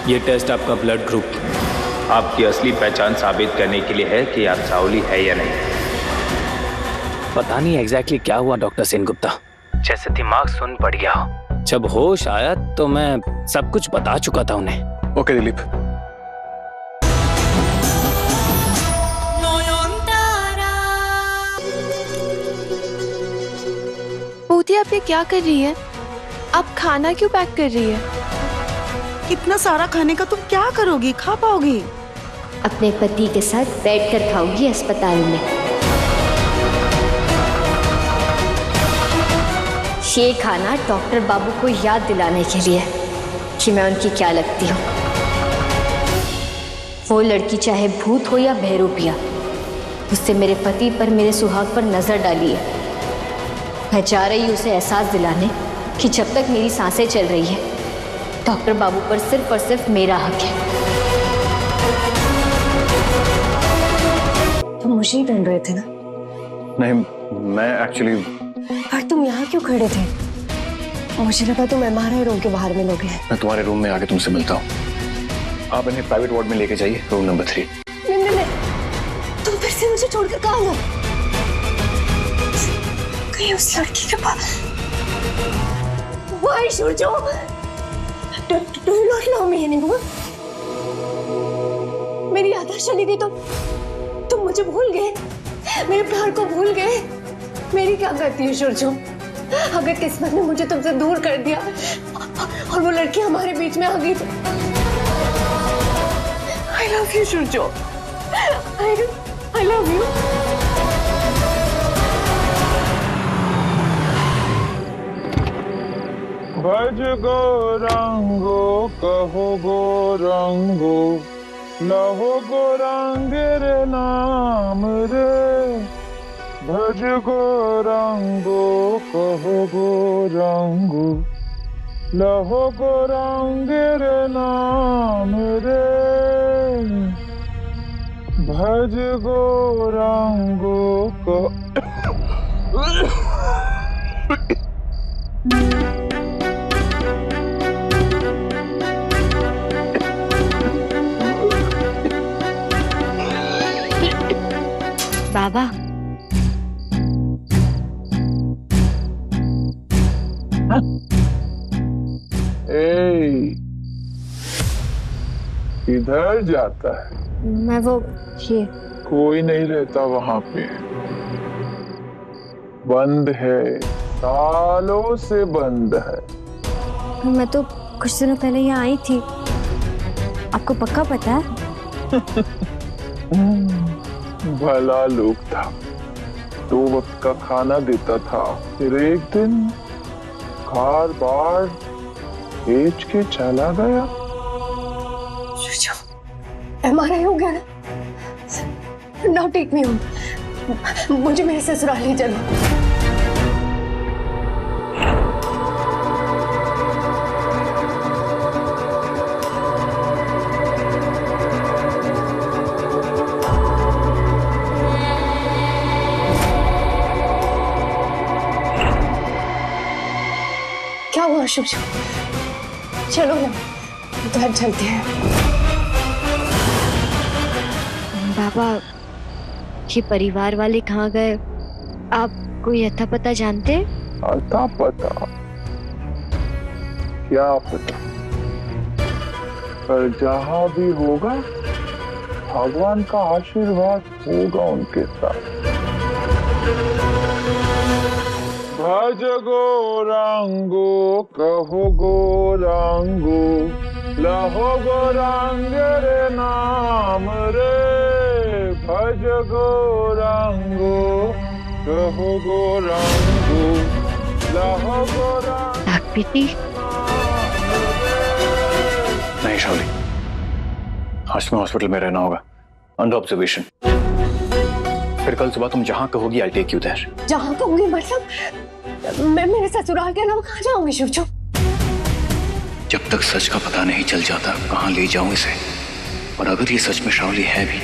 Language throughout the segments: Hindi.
ये टेस्ट आपका ब्लड ग्रुप आपकी असली पहचान साबित करने के लिए है कि आप सावली है या नहीं। पता नहीं एग्जैक्टली क्या हुआ डॉक्टर सेनगुप्ता, जैसे दिमाग सुन पड़ गया। जब होश आया तो मैं सब कुछ बता चुका था उन्हें। ओके दिलीप। पूती आप ये क्या कर रही है? आप खाना क्यों पैक कर रही है? इतना सारा खाने का तुम क्या करोगी? खा पाओगी? अपने पति के साथ बैठकर खाऊंगी अस्पताल में। ये खाना डॉक्टर बाबू को याद दिलाने के लिए कि मैं उनकी क्या लगती हूँ। वो लड़की चाहे भूत हो या बहरूपिया, उससे मेरे पति पर, मेरे सुहाग पर नजर डाली है। मैं जा रही हूँ उसे एहसास दिलाने कि जब तक मेरी सांसें चल रही है, डॉक्टर बाबू पर सिर्फ और सिर्फ मेरा हक है। तुम मुझे ही ढूंढ रहे थे ना? नहीं, मैं एक्चुअली। पर तुम यहाँ क्यों खड़े थे? मुझे लगा तुम MRI रूम के बाहर मिलोगे। मैं तुम्हारे रूम में आके तुमसे मिलता हूँ। आप इन्हें प्राइवेट वार्ड में लेके जाइए, रूम नंबर 3। नहीं, तुम फिर से मुझे छोड़कर कहाँ गए? कहीं उस लड़की के पास? Why should you? Do you not love me anymore? मेरी याददाश्त चली गई तो तुम मुझे भूल गए, मेरे प्यार को भूल गए। मेरी क्या गलती है शुरजो? अगर किस्मत ने मुझे तुमसे दूर कर दिया और वो लड़की हमारे बीच में आ गई तो I love you शुरजो। I love you। भज गौरांगो कहो गौरांगो, लहो गौरांगे नाम रे। भज गौरांगो कहो गौरांगो, लहो गौरांगे नाम रे। भज गौरांगो बाबा, किधर जाता है? मैं वो ये कोई नहीं रहता वहां पे, बंद है, सालों से बंद है। मैं तो कुछ दिनों पहले यहाँ आई थी, आपको पक्का पता है? भला लोग था, 2 वक्त का खाना देता था, फिर एक दिन कार बार बेच के चला गया। MRI हो गया ना? नाउ टेक मी होम, मुझे मेरे ससुराल ले चलो। क्या हुआ शुभ? चलो ना, घर चलते हैं। बाबा, ये परिवार वाले कहाँ गए? आप कोई अता पता जानते? अता पता? क्या पता, पर जहां भी होगा भगवान का आशीर्वाद होगा उनके साथ। भज गौरांगो कहो गौरांगो, लहो गौरांगे रे नाम रे। भज गौरांगो कहो गौरांगो, लहो गौरांगे। नहीं शावली, आज तुम्हें हॉस्पिटल में रहना होगा, अंडर ऑब्जर्वेशन। फिर कल सुबह तुम जहां कहोगी आई टेक यू देयर। जहां कहूंगी मतलब? मैं मेरे ससुराल के अलावा कहाँ जाऊंगी शिवचो? जब तक सच का पता नहीं चल जाता कहाँ ले जाऊं इसे। और अगर ये सच में शावली है भी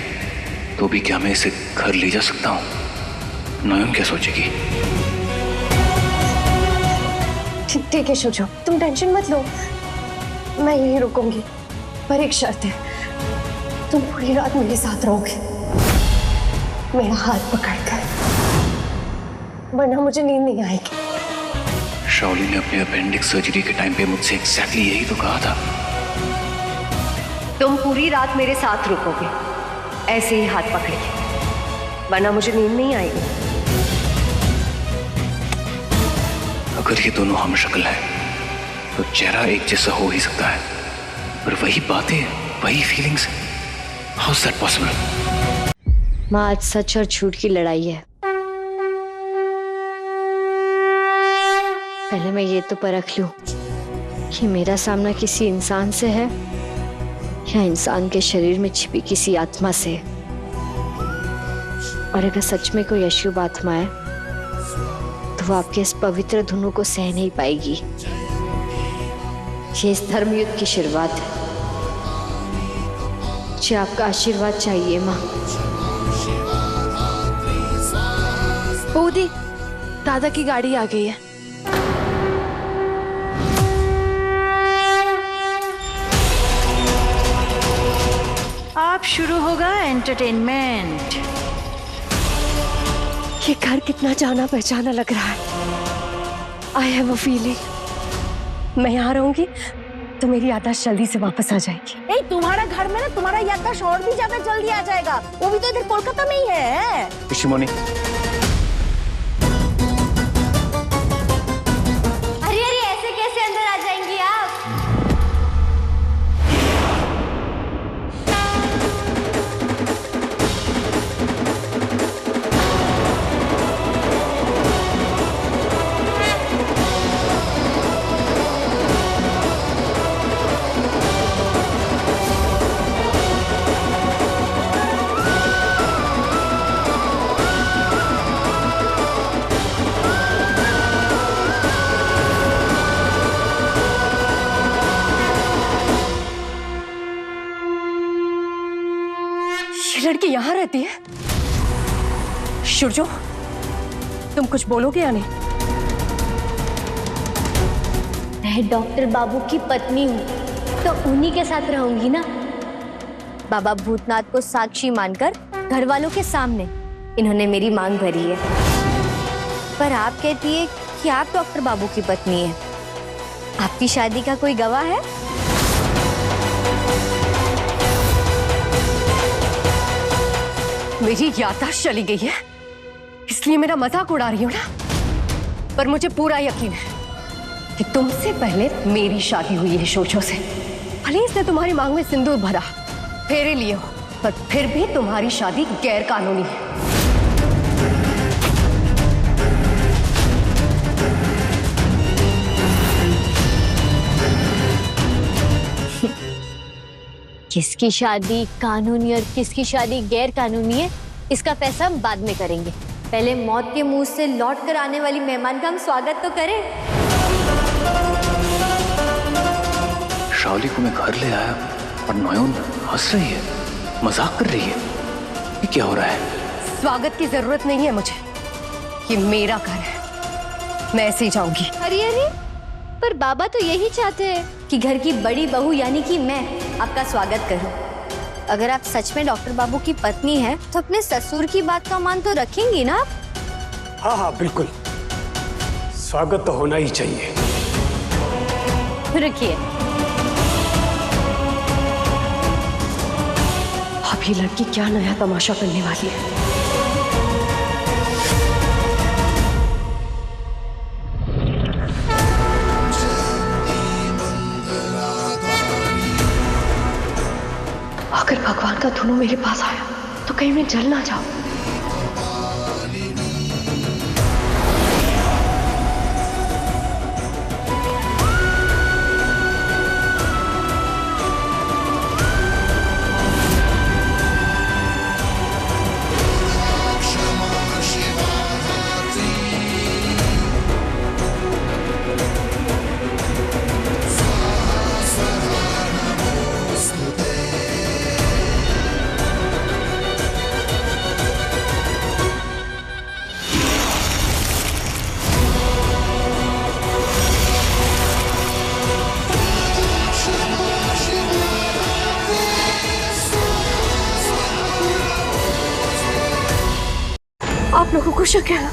तो भी क्या मैं इसे घर ले जा सकता हूँ? नयन क्या सोचेगी? ठीक है शिवचो, तुम टेंशन मत लो, मैं यहीं रुकूंगी। पर एक शर्त है, तुम पूरी रात मेरे साथ रहोगे, मेरा हाथ पकड़कर, वरना मुझे नींद नहीं आएगी। शाओली ने अपने अपेंडिक्स सर्जरी के टाइम पे मुझसे एग्जैक्टली यही तो कहा था। तुम पूरी रात मेरे साथ रुकोगे, ऐसे ही हाथ पकड़ के, वरना मुझे नींद नहीं आएगी। अगर ये दोनों हम शक्ल है तो चेहरा एक जैसा हो ही सकता है, पर वही बातें, वही feelings, how is that possible? माँ, आज सच और झूठ की लड़ाई है। पहले मैं ये तो परख लूं कि मेरा सामना किसी इंसान से है या इंसान के शरीर में छिपी किसी आत्मा से। और अगर सच में कोई अशुभ आत्मा है तो वो आपके इस पवित्र धुनों को सह नहीं पाएगी। ये इस धर्म युद्ध की शुरुआत है। मुझे आपका आशीर्वाद चाहिए माँ। बूदी, दादा की गाड़ी आ गई है। अब शुरू होगा एंटरटेनमेंट। ये घर कितना जाना पहचाना लग रहा है। आई हैव अ फीलिंग मैं यहाँ रहूंगी तो मेरी याददाश्त जल्दी से वापस आ जाएगी। तुम्हारा घर में ना तुम्हारा याददाश्त और भी ज्यादा जल्दी आ जाएगा। वो भी तो इधर कोलकाता में ही है। ऋषिमुनि, अरे अरे, ऐसे कैसे अंदर आ जाएंगी आप? ये लड़की यहाँ रहती है? शुरजो, तुम कुछ बोलोगे या नहीं? मैं डॉक्टर बाबू की पत्नी हूँ तो उन्हीं के साथ रहूंगी ना। बाबा भूतनाथ को साक्षी मानकर घर वालों के सामने इन्होंने मेरी मांग भरी है। पर आप कहती है कि आप डॉक्टर बाबू की पत्नी है। आपकी शादी का कोई गवाह है? मेरी याददाश्त चली गई है इसलिए मेरा मजाक उड़ा रही हो ना? पर मुझे पूरा यकीन है कि तुमसे पहले मेरी शादी हुई है शोचो से। भले इसने तुम्हारी मांग में सिंदूर भरा, फेरे लिए हो, पर फिर भी तुम्हारी शादी गैर कानूनी है। किसकी शादी कानूनी और किसकी शादी गैर कानूनी है, इसका फैसला हम बाद में करेंगे। पहले मौत के मुंह से लौट कर आने वाली मेहमान का हम स्वागत तो करें। शाओली को मैं घर ले आया और नोयोन हंस रही है, मजाक कर रही है। ये क्या हो रहा है? स्वागत की जरूरत नहीं है मुझे, ये मेरा घर है, मैं ऐसे ही जाऊंगी। अरे अरे, पर बाबा तो यही चाहते हैं कि घर की बड़ी बहू यानी कि मैं आपका स्वागत करूं। अगर आप सच में डॉक्टर बाबू की पत्नी हैं, तो अपने ससुर की बात का मान तो रखेंगी ना आप? हाँ हाँ बिल्कुल, स्वागत तो होना ही चाहिए। रुकिए, अब ये लड़की क्या नया तमाशा करने वाली है? अगर भगवान का धुनु मेरे पास आया तो कहीं मैं जल ना जाऊं। आप लोगों को शक है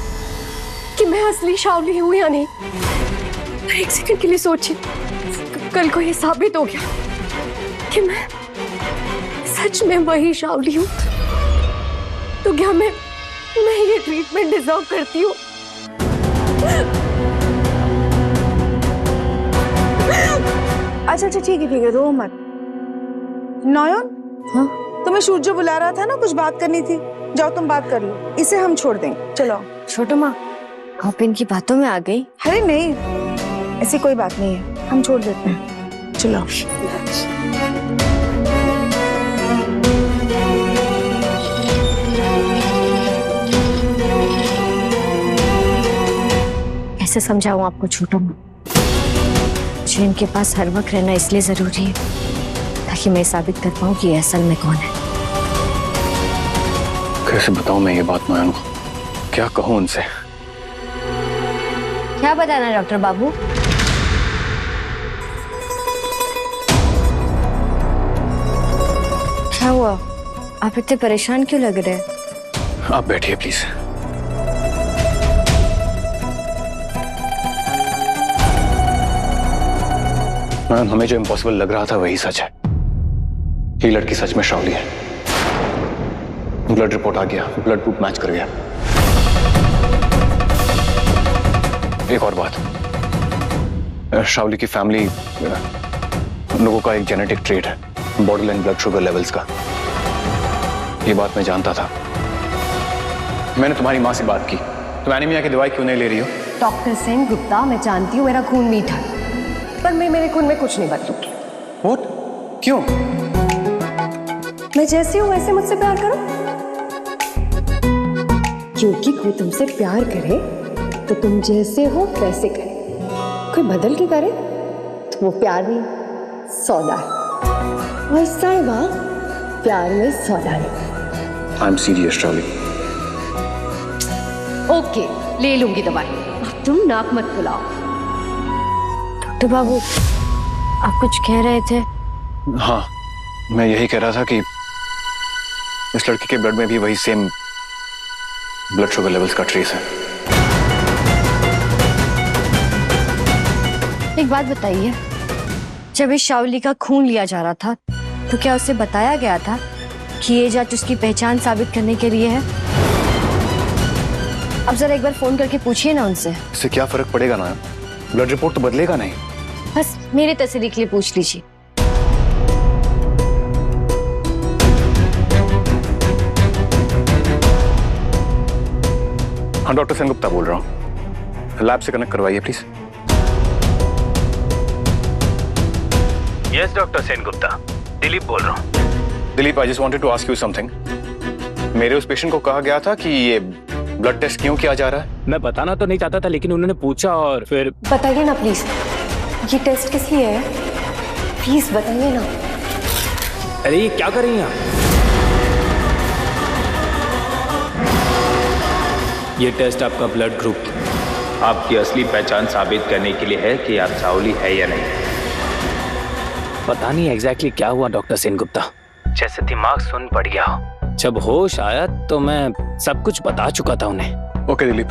कि मैं असली शावली हूं या नहीं? पर एक सेकंड के लिए सोचिए, कल को ये साबित हो गया कि मैं सच में वही शावली हूं, तो क्या मैं ये ट्रीटमेंट डिजर्व करती हूँ? अच्छा ठीक है रो मत। नयन, हाँ? तुम्हें सूर्य बुला रहा था ना, कुछ बात करनी थी, जाओ तुम बात कर लो, इसे हम छोड़ देंगे। चलो। छोटो माँ, आप इनकी बातों में आ गई? अरे नहीं, ऐसी कोई बात नहीं है, हम छोड़ देते हैं। चलो। कैसे समझाऊं आपको छोटो माँ? मुझे इनके पास हर वक्त रहना इसलिए जरूरी है ताकि मैं साबित कर पाऊं कि असल में कौन है। कैसे बताऊं मैं ये बात नयन को? क्या कहूं उनसे? क्या बताना डॉक्टर बाबू? क्या हुआ? आप इतने परेशान क्यों लग रहे हैं? आप बैठिए प्लीज। नयन, हमें जो इम्पॉसिबल लग रहा था वही सच है। ये लड़की सच में शावली है। ब्लड रिपोर्ट आ गया, ब्लड ग्रुप मैच कर गया। एक और बात, शावली की फैमिली लोगों का एक जेनेटिक ट्रेट है, body line blood sugar levels का। ये बात मैं जानता था। मैंने तुम्हारी माँ से बात की, तुम एनीमिया की दवाई क्यों नहीं ले रही हो? डॉक्टर सेन गुप्ता, मैं जानती हूँ मेरा खून मीठा है, पर मैं मेरे खून में कुछ नहीं बदलूंगी। What? क्यों? मैं जैसी हूँ वैसे मुझसे प्यार करो, क्योंकि कोई तुमसे प्यार करे तो तुम जैसे हो वैसे करे। कोई बदल के करे तो वो प्यार नहीं, सौदा है। वैसा ही वाह, प्यार में सौदा नहीं। I'm serious, Shawli. ओके, ले लूंगी दवाई, अब तुम नाक मत फुलाओ। डॉक्टर बाबू, आप कुछ कह रहे थे? हाँ, मैं यही कह रहा था कि इस लड़की के ब्लड में भी वही सेम ब्लड शुगर लेवल्स का ट्रेस है। एक बात बताइए, जब इस शावली का खून लिया जा रहा था तो क्या उसे बताया गया था कि ये जांच उसकी पहचान साबित करने के लिए है? अब जरा एक बार फोन करके पूछिए ना उनसे। इससे क्या फर्क पड़ेगा ना? ब्लड रिपोर्ट तो बदलेगा नहीं। बस मेरी तसल्ली के लिए पूछ लीजिए। हाँ, डॉक्टर सेन गुप्ता बोल रहा हूँ, लैब से कनेक्ट करवाइए please. Yes doctor Sen Gupta, Dilip बोल रहा हूँ। Dilip, I just wanted to ask you something. मेरे उस पेशेंट को कहा गया था कि ये ब्लड टेस्ट क्यों किया जा रहा है? मैं बताना तो नहीं चाहता था, लेकिन उन्होंने पूछा और फिर। बताइए ना प्लीज, ये टेस्ट किस लिए है? प्लीज बताइए ना। अरे ये क्या कर रही हैं आप? ये टेस्ट आपका ब्लड ग्रुप, आपकी असली पहचान साबित करने के लिए है कि आप शावली है या नहीं। पता नहीं एग्जैक्टली क्या हुआ डॉक्टर सेन गुप्ता, जैसे दिमाग सुन पड़ गया। जब होश आया तो मैं सब कुछ बता चुका था उन्हें। ओके दिलीप,